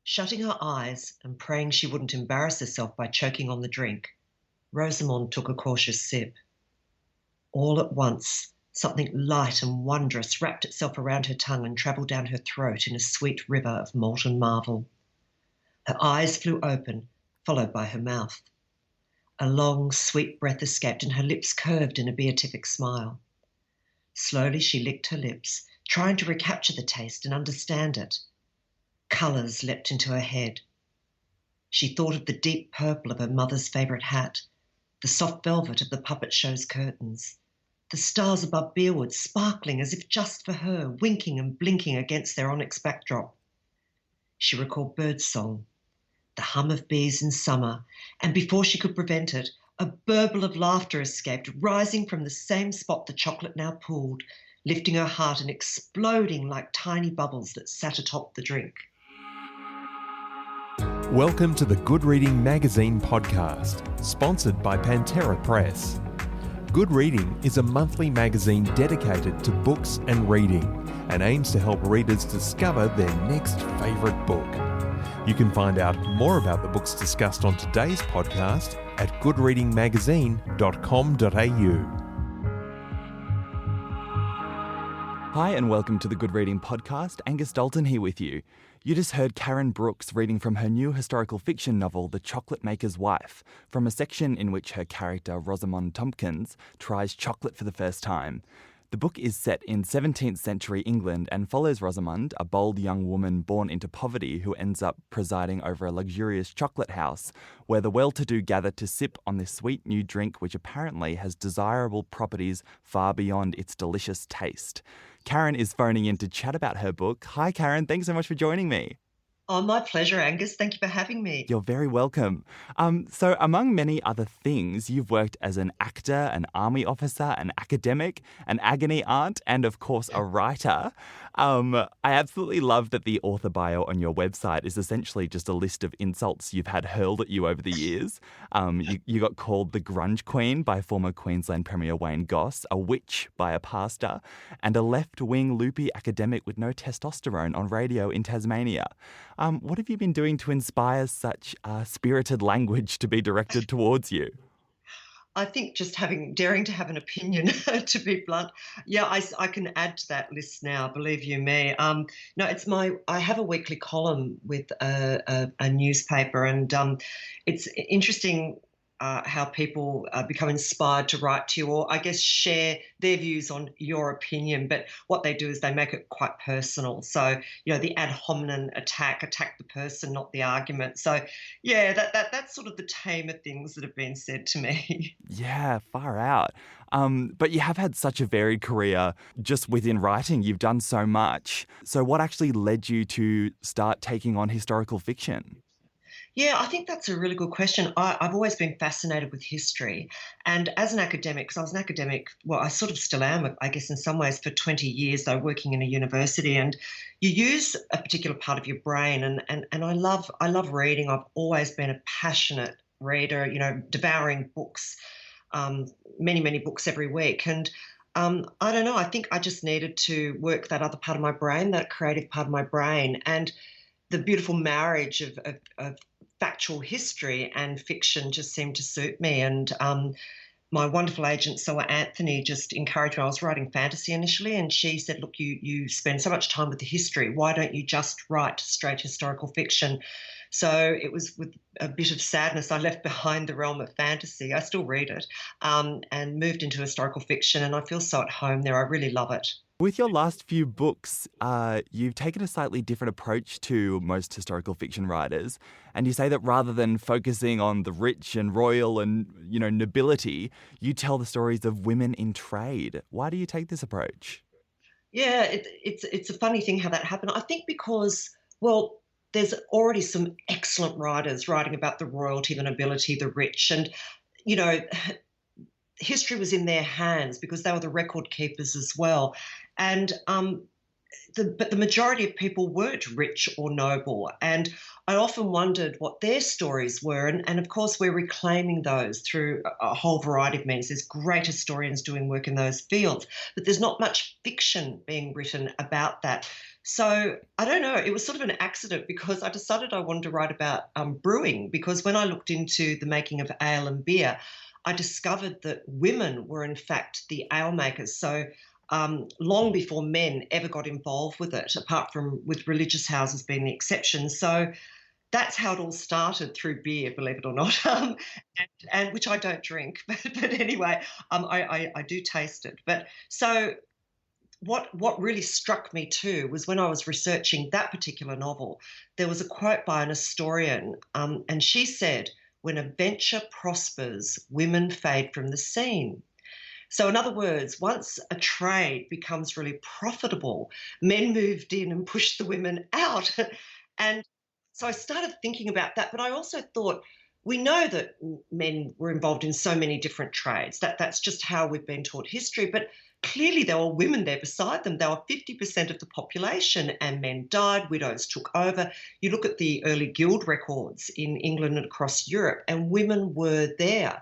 Shutting her eyes and praying she wouldn't embarrass herself by choking on the drink, Rosamond took a cautious sip. All at once, something light and wondrous wrapped itself around her tongue and travelled down her throat in a sweet river of molten marvel. Her eyes flew open, followed by her mouth. A long, sweet breath escaped and her lips curved in a beatific smile. Slowly she licked her lips, trying to recapture the taste and understand it. Colours leapt into her head. She thought of the deep purple of her mother's favourite hat, the soft velvet of the puppet show's curtains, the stars above Beerwood sparkling as if just for her, winking and blinking against their onyx backdrop. She recalled birdsong, the hum of bees in summer, and before she could prevent it, a burble of laughter escaped, rising from the same spot the chocolate now pooled, lifting her heart and exploding like tiny bubbles that sat atop the drink. Welcome to the Good Reading Magazine podcast, sponsored by Pantera Press. Good Reading is a monthly magazine dedicated to books and reading and aims to help readers discover their next favourite book. You can find out more about the books discussed on today's podcast at goodreadingmagazine.com.au. Hi and welcome to the Good Reading Podcast. Angus Dalton here with you. You just heard Karen Brooks reading from her new historical fiction novel, The Chocolate Maker's Wife, from a section in which her character, Rosamond Tompkins, tries chocolate for the first time. The book is set in 17th century England and follows Rosamond, a bold young woman born into poverty who ends up presiding over a luxurious chocolate house where the well-to-do gather to sip on this sweet new drink which apparently has desirable properties far beyond its delicious taste. Karen is phoning in to chat about her book. Hi Karen, thanks so much for joining me. Oh, my pleasure, Angus. Thank you for having me. You're very welcome. So among many other things, you've worked as an actor, an army officer, an academic, an agony aunt, and of course a writer. I absolutely love that the author bio on your website is essentially just a list of insults you've had hurled at you over the years. You got called the grunge queen by former Queensland Premier Wayne Goss, a witch by a pastor, and a left-wing loopy academic with no testosterone on radio in Tasmania. What have you been doing to inspire such spirited language to be directed towards you? I think just daring to have an opinion, to be blunt. Yeah, I can add to that list now, believe you me. No, I have a weekly column with a newspaper, and it's interesting how people become inspired to write to you, or I guess share their views on your opinion. But what they do is they make it quite personal. So, the ad hominem attack the person, not the argument. So, yeah, that's sort of the tame of things that have been said to me. Yeah, far out. But you have had such a varied career just within writing. You've done so much. So what actually led you to start taking on historical fiction? Yeah, I think that's a really good question. I've always been fascinated with history. And as an academic, because I was an academic, well, I sort of still am, I guess, in some ways, for 20 years, though, working in a university. And you use a particular part of your brain. And I love reading. I've always been a passionate reader, devouring books, many, many books every week. And I don't know, I think I just needed to work that other part of my brain, that creative part of my brain. And the beautiful marriage of factual history and fiction just seemed to suit me. And my wonderful agent, Soa Anthony, just encouraged me. I was writing fantasy initially, and she said, look, you spend so much time with the history. Why don't you just write straight historical fiction? So it was with a bit of sadness I left behind the realm of fantasy. I still read it, and moved into historical fiction, and I feel so at home there. I really love it. With your last few books, you've taken a slightly different approach to most historical fiction writers, and you say that rather than focusing on the rich and royal and, nobility, you tell the stories of women in trade. Why do you take this approach? Yeah, it's a funny thing how that happened. I think because, well, there's already some excellent writers writing about the royalty, the nobility, the rich, and, history was in their hands because they were the record keepers as well. And but the majority of people weren't rich or noble. And I often wondered what their stories were. And of course, we're reclaiming those through a whole variety of means. There's great historians doing work in those fields, but there's not much fiction being written about that. So I don't know, it was sort of an accident because I decided I wanted to write about brewing, because when I looked into the making of ale and beer, I discovered that women were in fact the ale makers. So long before men ever got involved with it, apart from with religious houses being the exception. So that's how it all started, through beer, believe it or not, and which I don't drink, but anyway, I do taste it. But so what really struck me too was when I was researching that particular novel, there was a quote by an historian, and she said, "When a venture prospers, women fade from the scene." So, in other words, once a trade becomes really profitable, men moved in and pushed the women out. And so I started thinking about that. But I also thought, we know that men were involved in so many different trades. That's just how we've been taught history. But clearly, there were women there beside them. They were 50% of the population, and men died, widows took over. You look at the early guild records in England and across Europe, and women were there.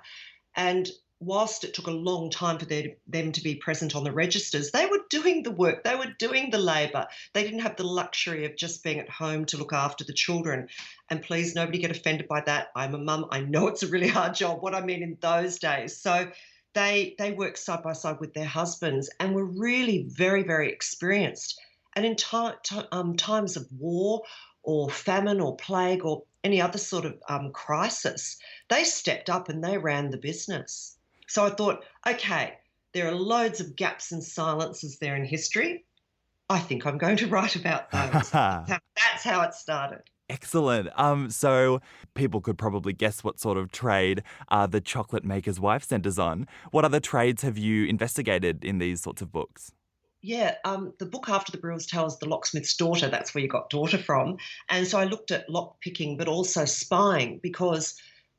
And whilst it took a long time for them to be present on the registers, they were doing the work, they were doing the labour. They didn't have the luxury of just being at home to look after the children. And please, nobody get offended by that. I'm a mum. I know it's a really hard job, what I mean in those days. So they worked side by side with their husbands and were really very, very experienced. And in times of war or famine or plague or any other sort of crisis, they stepped up and they ran the business. So I thought, okay, there are loads of gaps and silences there in history. I think I'm going to write about those. That's how it started. Excellent. So people could probably guess what sort of trade the chocolate maker's wife centres on. What other trades have you investigated in these sorts of books? Yeah, the book after the brewer's tale is The Locksmith's Daughter. That's where you got daughter from. And so I looked at lock picking, but also spying, because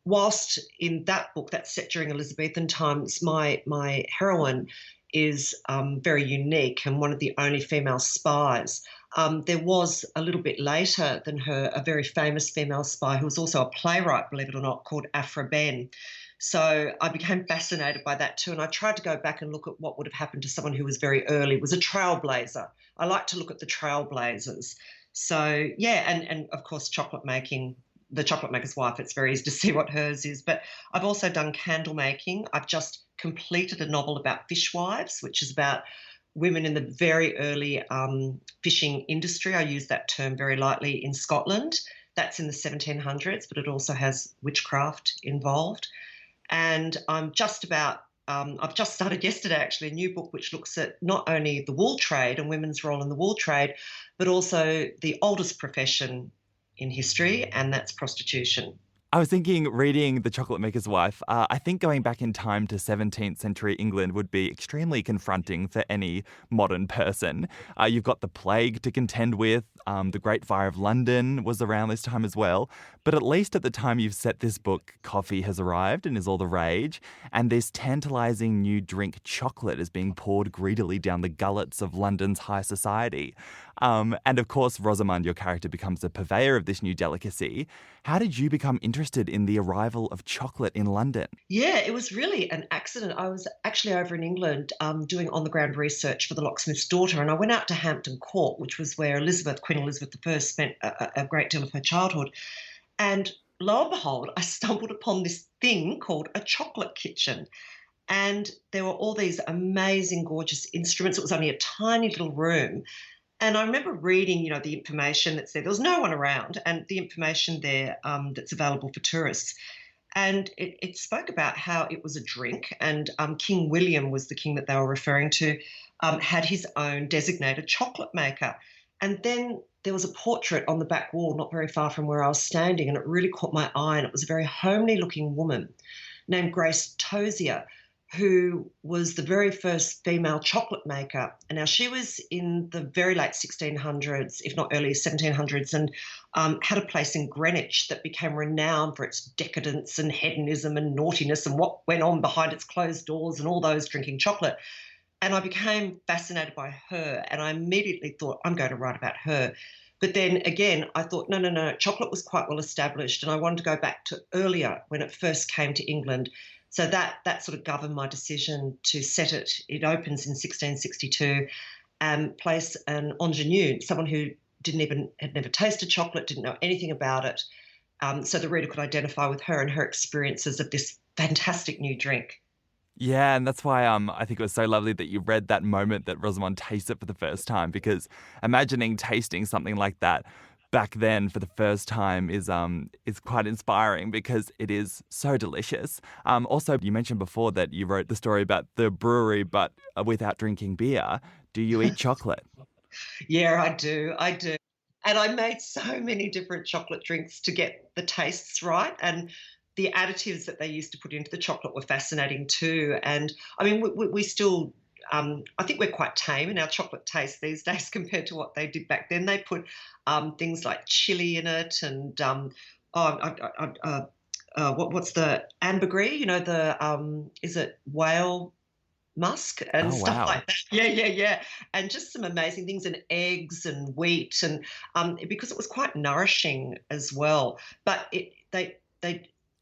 whilst in that book, that's set during Elizabethan times, my heroine is very unique and one of the only female spies. There was a little bit later than her a very famous female spy who was also a playwright, believe it or not, called Aphra Behn. So I became fascinated by that too. And I tried to go back and look at what would have happened to someone who was very early, was a trailblazer. I like to look at the trailblazers. So, yeah, and of course, chocolate making, the chocolate maker's wife, it's very easy to see what hers is. But I've also done candle making. I've just completed a novel about fishwives, which is about women in the very early fishing industry. I use that term very lightly in Scotland. That's in the 1700s, but it also has witchcraft involved. And I've just started yesterday actually a new book which looks at not only the wool trade and women's role in the wool trade, but also the oldest profession in history, and that's prostitution. I was thinking, reading The Chocolate Maker's Wife, I think going back in time to 17th century England would be extremely confronting for any modern person. You've got the plague to contend with. The Great Fire of London was around this time as well. But at least at the time you've set this book, coffee has arrived and is all the rage. And this tantalising new drink, chocolate, is being poured greedily down the gullets of London's high society. And of course, Rosamund, your character, becomes a purveyor of this new delicacy. How did you become interested in the arrival of chocolate in London? Yeah, it was really an accident. I was actually over in England doing on-the-ground research for The Locksmith's Daughter, and I went out to Hampton Court, which was where Queen Elizabeth I spent a great deal of her childhood. And lo and behold, I stumbled upon this thing called a chocolate kitchen. And there were all these amazing, gorgeous instruments. It was only a tiny little room. And I remember reading, the information that's there. There was no one around, and the information there that's available for tourists. And it spoke about how it was a drink, and King William was the king that they were referring to, had his own designated chocolate maker. And then there was a portrait on the back wall not very far from where I was standing, and it really caught my eye. And it was a very homely looking woman named Grace Tozier, who was the very first female chocolate maker. And now she was in the very late 1600s, if not early 1700s, and had a place in Greenwich that became renowned for its decadence and hedonism and naughtiness and what went on behind its closed doors and all those drinking chocolate. And I became fascinated by her, and I immediately thought, I'm going to write about her. But then again, I thought, no, chocolate was quite well established, and I wanted to go back to earlier when it first came to England. So that sort of governed my decision to set it. It opens in 1662, and place an ingenue, someone who had never tasted chocolate, didn't know anything about it, so the reader could identify with her and her experiences of this fantastic new drink. Yeah, and that's why I think it was so lovely that you read that moment that Rosamond tastes it for the first time, because imagining tasting something like that back then for the first time is quite inspiring because it is so delicious. Also, you mentioned before that you wrote the story about the brewery, but without drinking beer. Do you eat chocolate? Yeah, I do. I do. And I made so many different chocolate drinks to get the tastes right. And the additives that they used to put into the chocolate were fascinating too. And I mean, we still, I think we're quite tame in our chocolate taste these days compared to what they did back then. They put things like chili in it and what's the ambergris? You know, is it whale musk and Oh, stuff wow. like that. Yeah, yeah, yeah. And just some amazing things, and eggs and wheat, and because it was quite nourishing as well. But they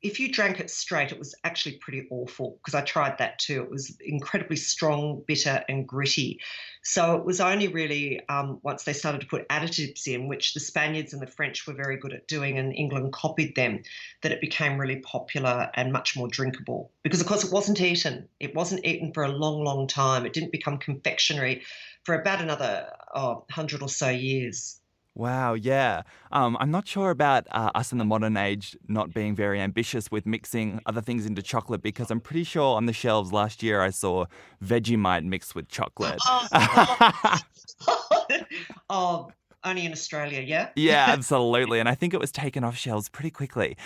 if you drank it straight, it was actually pretty awful because I tried that too. It was incredibly strong, bitter, and gritty. So it was only really once they started to put additives in, which the Spaniards and the French were very good at doing, and England copied them, that it became really popular and much more drinkable. Because, of course, it wasn't eaten. It wasn't eaten for a long, long time. It didn't become confectionery for about another 100 or so years. Wow, yeah. I'm not sure about us in the modern age not being very ambitious with mixing other things into chocolate, because I'm pretty sure on the shelves last year I saw Vegemite mixed with chocolate. Oh, oh, only in Australia, yeah? Yeah, absolutely. And I think it was taken off shelves pretty quickly.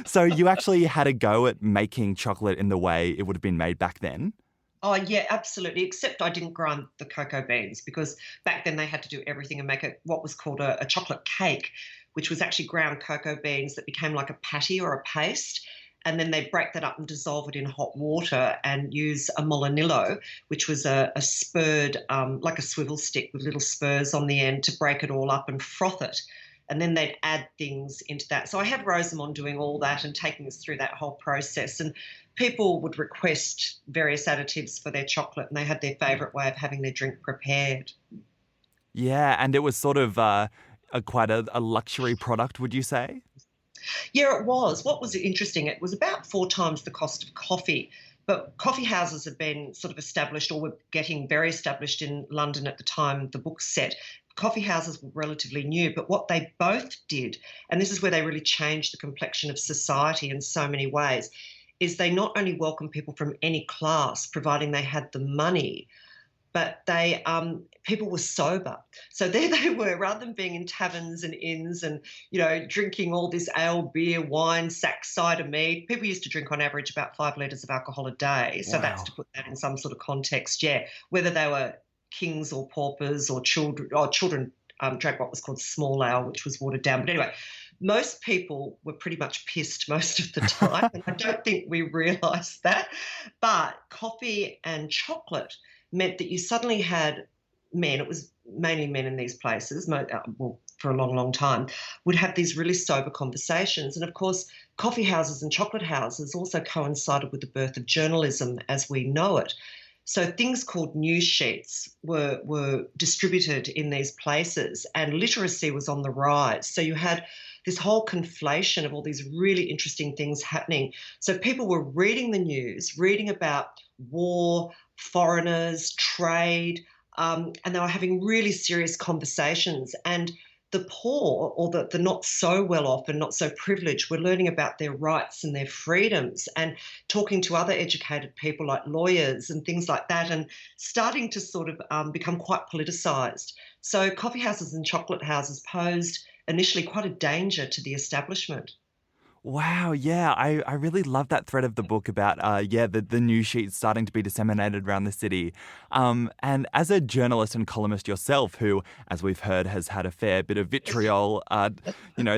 So you actually had a go at making chocolate in the way it would have been made back then? Oh, yeah, absolutely. Except I didn't grind the cocoa beans because back then they had to do everything and make what was called a chocolate cake, which was actually ground cocoa beans that became like a patty or a paste. And then they break that up and dissolve it in hot water and use a molinillo, which was a spurred, like a swivel stick with little spurs on the end, to break it all up and froth it. And then they'd add things into that. So I had Rosamond doing all that and taking us through that whole process. And people would request various additives for their chocolate, and they had their favourite way of having their drink prepared. Yeah, and it was sort of quite a luxury product, would you say? Yeah, it was. What was interesting, it was about 4 times the cost of coffee. But coffee houses had been sort of established, or were getting very established in London at the time the book's set. Coffee houses were relatively new, but what they both did, and this is where they really changed the complexion of society in so many ways, is they not only welcomed people from any class, providing they had the money, but they people were sober. So there they were, rather than being in taverns and inns and, drinking all this ale, beer, wine, sack cider mead. People used to drink on average about 5 litres of alcohol a day. So that's Wow. to put that in some sort of context, yeah. Whether they were kings or paupers or children, drank what was called small ale, which was watered down. But anyway, most people were pretty much pissed most of the time, and I don't think we realised that. But coffee and chocolate meant that you suddenly had men, it was mainly men in these places, for a long, long time, would have these really sober conversations. And of course, coffee houses and chocolate houses also coincided with the birth of journalism as we know it. So things called news sheets were distributed in these places, and literacy was on the rise. So you had this whole conflation of all these really interesting things happening. So people were reading the news, reading about war, foreigners, trade, and they were having really serious conversations. And the poor, or the not so well off and not so privileged, were learning about their rights and their freedoms and talking to other educated people like lawyers and things like that, and starting to sort of become quite politicised. So coffee houses and chocolate houses posed initially quite a danger to the establishment. Wow, yeah, I really love that thread of the book about, the news sheets starting to be disseminated around the city. And as a journalist and columnist yourself, who, as we've heard, has had a fair bit of vitriol,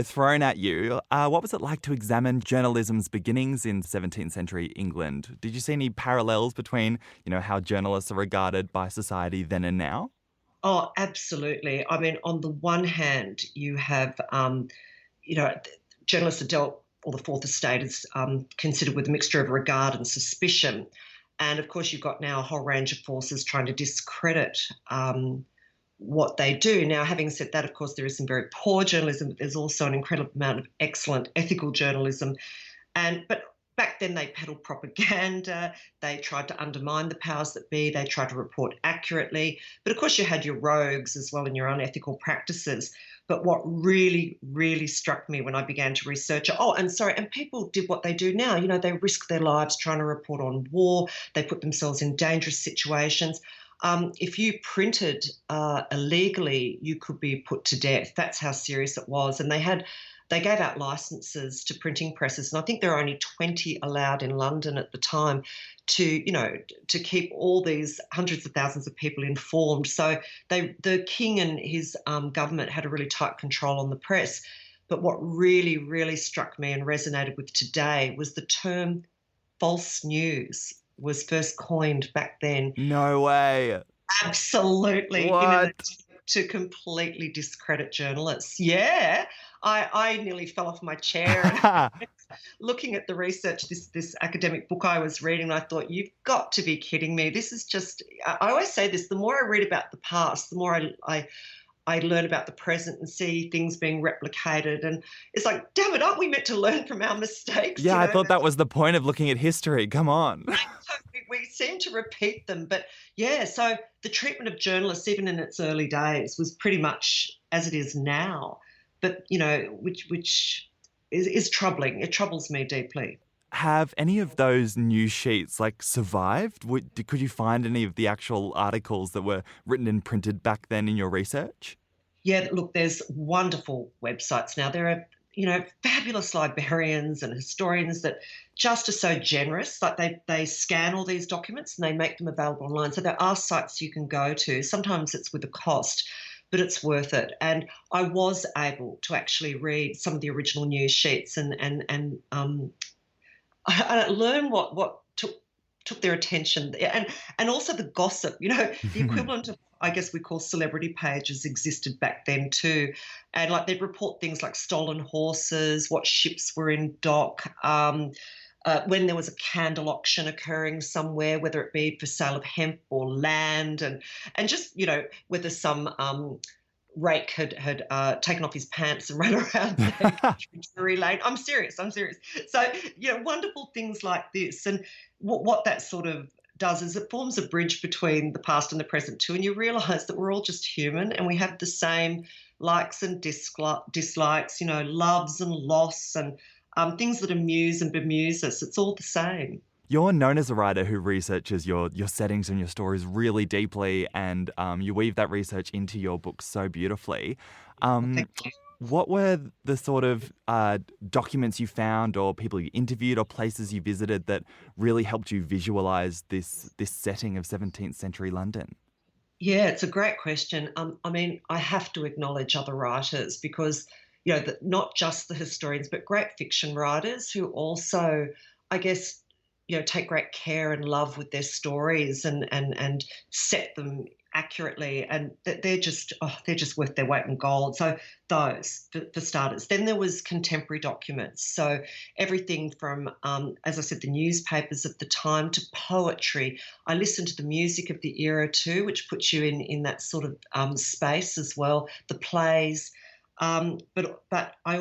thrown at you, what was it like to examine journalism's beginnings in 17th century England? Did you see any parallels between, how journalists are regarded by society then and now? Oh, absolutely. I mean, on the one hand, you have, journalists are dealt, or the Fourth Estate is considered with a mixture of regard and suspicion. And of course, you've got now a whole range of forces trying to discredit what they do. Now, having said that, of course, there is some very poor journalism, but there's also an incredible amount of excellent ethical journalism. But back then they peddled propaganda, they tried to undermine the powers that be, they tried to report accurately. But of course you had your rogues as well and your unethical practices. But what really, really struck me when I began to research it, and people did what they do now. They risk their lives trying to report on war, they put themselves in dangerous situations. If you printed illegally, you could be put to death. That's how serious it was. And they gave out licenses to printing presses, and I think there were only 20 allowed in London at the time to keep all these hundreds of thousands of people informed. So the king and his government had a really tight control on the press. But what really, really struck me and resonated with today was the term false news was first coined back then. No way. Absolutely. In an What? attempt to completely discredit journalists. Yeah. I nearly fell off my chair looking at the research, this academic book I was reading. I thought, you've got to be kidding me. This is just, I always say this, the more I read about the past, the more I learn about the present and see things being replicated. And it's like, damn it, aren't we meant to learn from our mistakes? Yeah, I thought that was the point of looking at history. Come on. We seem to repeat them. But yeah, so the treatment of journalists, even in its early days, was pretty much as it is now. But, which is troubling. It troubles me deeply. Have any of those news sheets survived? Could you find any of the actual articles that were written and printed back then in your research? Yeah, look, there's wonderful websites now. There are, fabulous librarians and historians that just are so generous. Like they scan all these documents and they make them available online. So there are sites you can go to. Sometimes it's with a cost, but it's worth it. And I was able to actually read some of the original news sheets and I learn what took their attention, and also the gossip. The equivalent of, I guess, we call celebrity pages existed back then too, and they'd report things like stolen horses, what ships were in dock. When there was a candle auction occurring somewhere, whether it be for sale of hemp or land, and just whether some rake had taken off his pants and ran around Drury Lane. I'm serious. So wonderful things like this, and what that sort of does is it forms a bridge between the past and the present too, and you realise that we're all just human and we have the same likes and dislikes, loves and loss, and things that amuse and bemuse us. It's all the same. You're known as a writer who researches your settings and your stories really deeply, and you weave that research into your books so beautifully. Thank you. What were the sort of documents you found or people you interviewed or places you visited that really helped you visualise this setting of 17th century London? Yeah, it's a great question. I have to acknowledge other writers because, not just the historians, but great fiction writers who also, I guess, take great care and love with their stories and set them accurately, and they're just worth their weight in gold. So those for starters. Then there was contemporary documents, so everything from as I said, the newspapers of the time to poetry. I listened to the music of the era too, which puts you in that sort of space as well. The plays, but I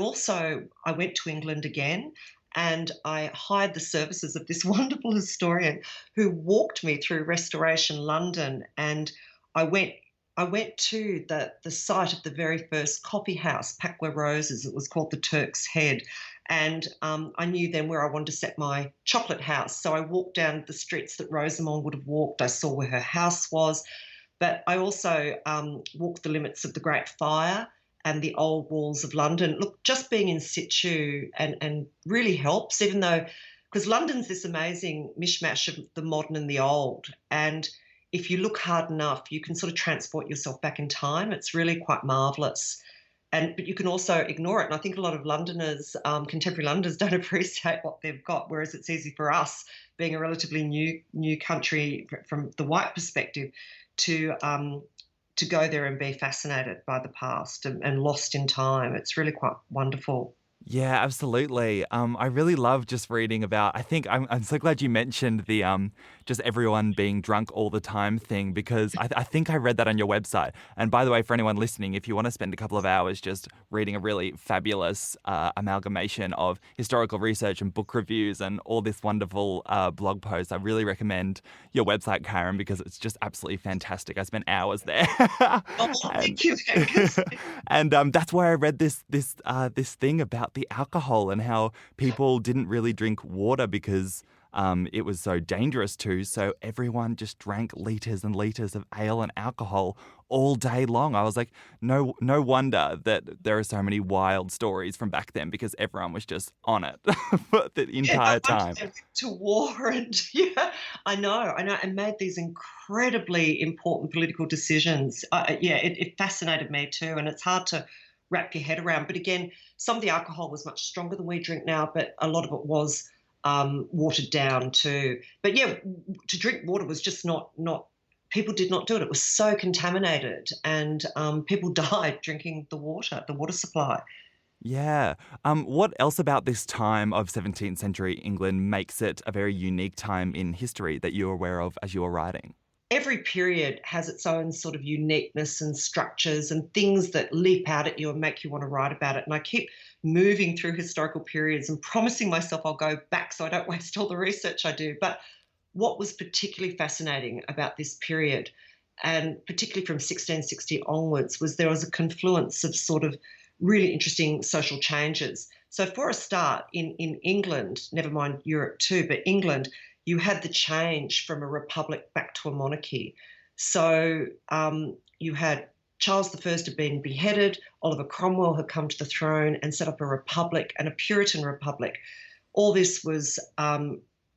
went to England again. And I hired the services of this wonderful historian who walked me through Restoration London. And I went to the site of the very first coffee house, Packler Roses. It was called the Turk's Head. And I knew then where I wanted to set my chocolate house. So I walked down the streets that Rosamond would have walked. I saw where her house was. But I also walked the limits of the Great Fire and the old walls of London. Look, just being in situ and really helps, even though, because London's this amazing mishmash of the modern and the old. And if you look hard enough, you can sort of transport yourself back in time. It's really quite marvellous. But you can also ignore it. And I think a lot of Londoners, contemporary Londoners, don't appreciate what they've got, whereas it's easy for us, being a relatively new country from the white perspective, to go there and be fascinated by the past and lost in time. It's really quite wonderful. Yeah, absolutely. I really love just reading about. I think I'm so glad you mentioned the just everyone being drunk all the time thing because I think I read that on your website. And by the way, for anyone listening, if you want to spend a couple of hours just reading a really fabulous amalgamation of historical research and book reviews and all this wonderful blog posts, I really recommend your website, Karen, because it's just absolutely fantastic. I spent hours there, Oh, and thank you, Angus. and that's why I read this thing about the alcohol and how people didn't really drink water because it was so dangerous to. So everyone just drank liters and liters of ale and alcohol all day long. I was like, no wonder that there are so many wild stories from back then because everyone was just on it for the Yeah, no entire wonder time. they went to war and yeah, I know, and made these incredibly important political decisions. Yeah, it fascinated me too, and it's hard to wrap your head around. But again, some of the alcohol was much stronger than we drink now, but a lot of it was watered down too. But yeah, to drink water was just not. People did not do it. It was so contaminated, and people died drinking the water supply. Yeah. What else about this time of 17th century England makes it a very unique time in history that you're aware of as you're writing? Every period has its own sort of uniqueness and structures and things that leap out at you and make you want to write about it. And I keep moving through historical periods and promising myself I'll go back so I don't waste all the research I do. But what was particularly fascinating about this period, and particularly from 1660 onwards, was there was a confluence of sort of really interesting social changes. So, for a start, in England, never mind Europe too, but England, you had the change from a republic back to a monarchy. So, you had Charles I had been beheaded, Oliver Cromwell had come to the throne and set up a republic and a Puritan republic. All this was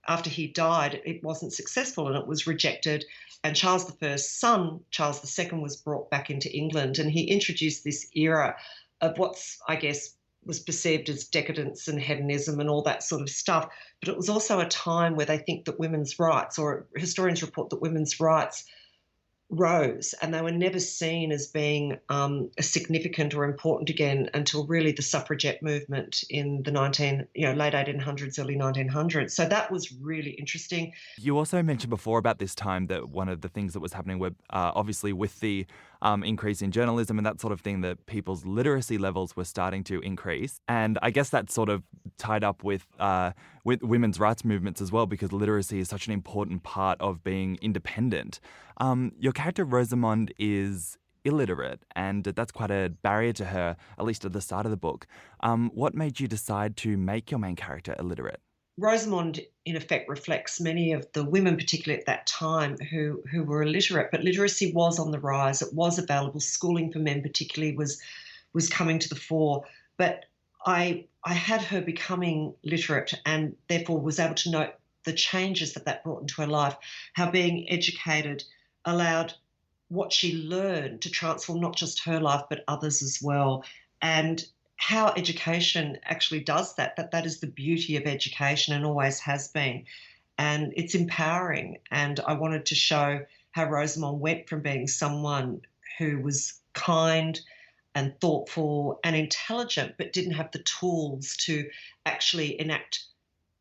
after he died, it wasn't successful and it was rejected. And Charles I's son, Charles II, was brought back into England, and he introduced this era of what's, I guess, was perceived as decadence and hedonism and all that sort of stuff. But it was also a time where they think that women's rights, or historians report that women's rights rose, and they were never seen as being significant or important again until really the suffragette movement in the late 1800s, early 1900s. So that was really interesting. You also mentioned before about this time that one of the things that was happening with, obviously, with the increase in journalism and that sort of thing, that people's literacy levels were starting to increase. And I guess that sort of tied up with women's rights movements as well, because literacy is such an important part of being independent. Your character Rosamond is illiterate, and that's quite a barrier to her, at least at the start of the book. What made you decide to make your main character illiterate? Rosamond, in effect, reflects many of the women, particularly at that time, who were illiterate. But literacy was on the rise. It was available. Schooling for men, particularly, was coming to the fore. But I had her becoming literate, and therefore was able to note the changes that brought into her life. How being educated allowed what she learned to transform not just her life but others as well. And how education actually does that is the beauty of education and always has been. And it's empowering. And I wanted to show how Rosamond went from being someone who was kind and thoughtful and intelligent, but didn't have the tools to actually enact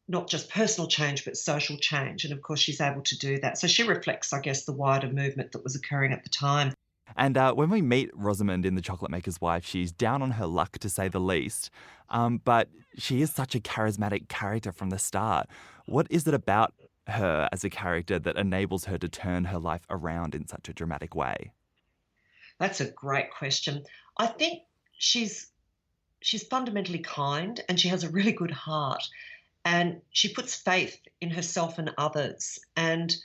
not just personal change, but social change. And of course, she's able to do that. So she reflects, I guess, the wider movement that was occurring at the time. And when we meet Rosamond in The Chocolate Maker's Wife, she's down on her luck, to say the least. But she is such a charismatic character from the start. What is it about her as a character that enables her to turn her life around in such a dramatic way? That's a great question. I think she's fundamentally kind, and she has a really good heart, and she puts faith in herself and others. And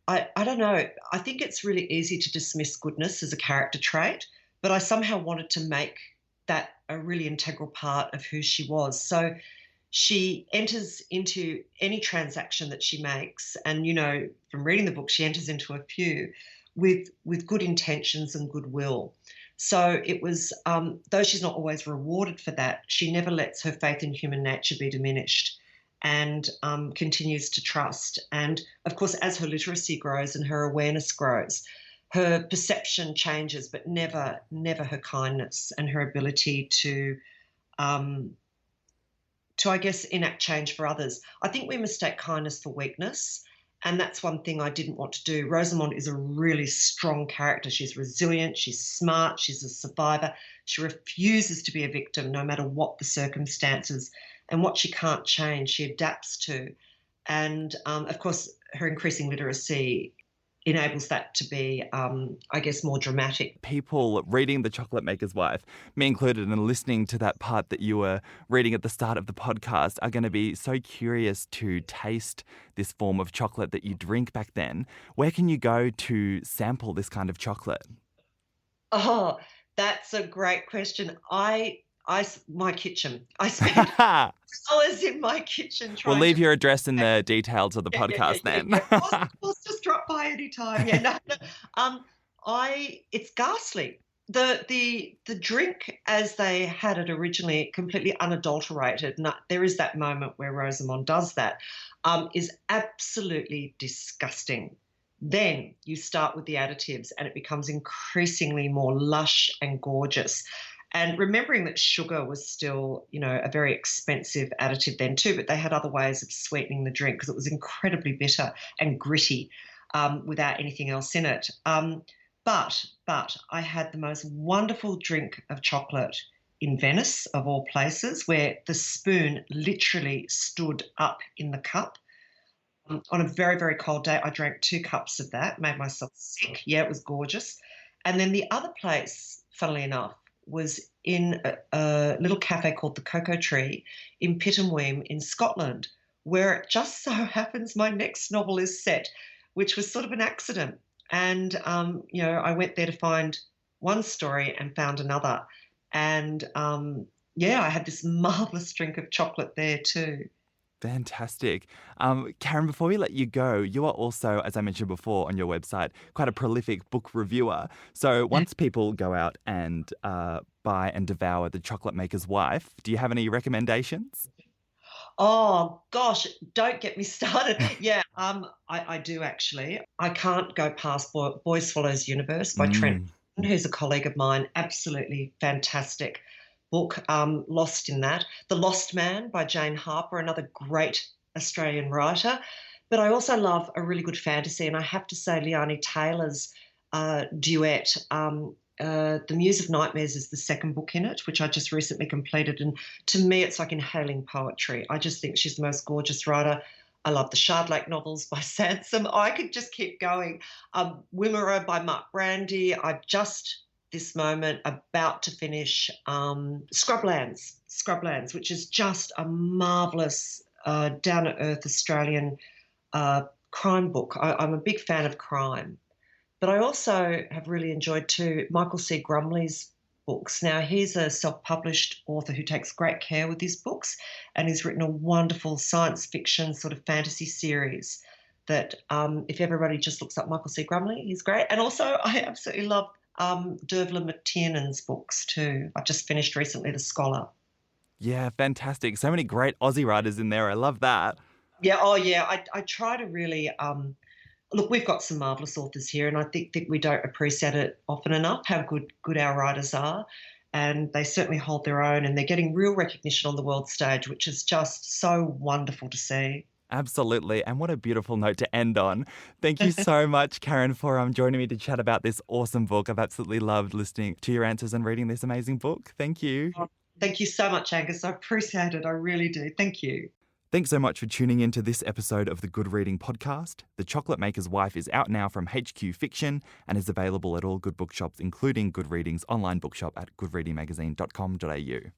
I don't know, I think it's really easy to dismiss goodness as a character trait, but I somehow wanted to make that a really integral part of who she was. So she enters into any transaction that she makes, and from reading the book, she enters into a few with good intentions and goodwill. So it was, though she's not always rewarded for that, she never lets her faith in human nature be diminished, and continues to trust. And of course, as her literacy grows and her awareness grows, her perception changes, but never her kindness and her ability to I guess, enact change for others. I think we mistake kindness for weakness. And that's one thing I didn't want to do. Rosamond is a really strong character. She's resilient, she's smart, she's a survivor. She refuses to be a victim no matter what the circumstances. And what she can't change, she adapts to. And of course, her increasing literacy enables that to be, I guess, more dramatic. People reading The Chocolate Maker's Wife, me included, and listening to that part that you were reading at the start of the podcast, are going to be so curious to taste this form of chocolate that you drink back then. Where can you go to sample this kind of chocolate? Oh, that's a great question. My kitchen. I spent hours in my kitchen trying. We'll leave your address in the details of the podcast then. Of course, just drop by anytime. Yeah, no. It's ghastly. The drink as they had it originally, completely unadulterated. There is that moment where Rosamond does that, is absolutely disgusting. Then you start with the additives and it becomes increasingly more lush and gorgeous. And remembering that sugar was still, a very expensive additive then too, but they had other ways of sweetening the drink because it was incredibly bitter and gritty without anything else in it. But I had the most wonderful drink of chocolate in Venice, of all places, where the spoon literally stood up in the cup. On a very, very cold day, I drank 2 cups of that, made myself sick. Yeah, it was gorgeous. And then the other place, funnily enough, was in a little cafe called the Cocoa Tree in Pittenweem in Scotland, where it just so happens my next novel is set, which was sort of an accident. And, I went there to find one story and found another. And, I had this marvellous drink of chocolate there too. Fantastic. Karen, before we let you go, you are also, as I mentioned before on your website, quite a prolific book reviewer. So once people go out and buy and devour The Chocolate Maker's Wife, do you have any recommendations? Oh, gosh, don't get me started. Yeah, I do actually. I can't go past Boy Swallows Universe by Trent, who's a colleague of mine. Absolutely fantastic book, lost in that. The Lost Man by Jane Harper, another great Australian writer. But I also love a really good fantasy, and I have to say Leonie Taylor's duet, The Muse of Nightmares is the second book in it, which I just recently completed. And to me, it's like inhaling poetry. I just think she's the most gorgeous writer. I love the Shardlake novels by Sansom. I could just keep going. Wimmera by Mark Brandy. I've just this moment about to finish Scrublands, which is just a marvellous down-to-earth Australian crime book. I'm a big fan of crime. But I also have really enjoyed too Michael C. Grumley's books. Now, he's a self-published author who takes great care with his books, and he's written a wonderful science fiction sort of fantasy series that if everybody just looks up Michael C. Grumley, he's great. And also I absolutely love Dervla McTiernan's books too. I just finished recently The Scholar. Yeah, fantastic. So many great Aussie writers in there. I love that. Yeah, I try to really look, we've got some marvellous authors here, and I think that we don't appreciate it often enough how good our writers are, and they certainly hold their own, and they're getting real recognition on the world stage, which is just so wonderful to see. Absolutely. And what a beautiful note to end on. Thank you so much, Karen, for joining me to chat about this awesome book. I've absolutely loved listening to your answers and reading this amazing book. Thank you. Thank you so much, Angus. I appreciate it. I really do. Thank you. Thanks so much for tuning in to this episode of the Good Reading Podcast. The Chocolate Maker's Wife is out now from HQ Fiction and is available at all good bookshops, including Good Reading's online bookshop at goodreadingmagazine.com.au.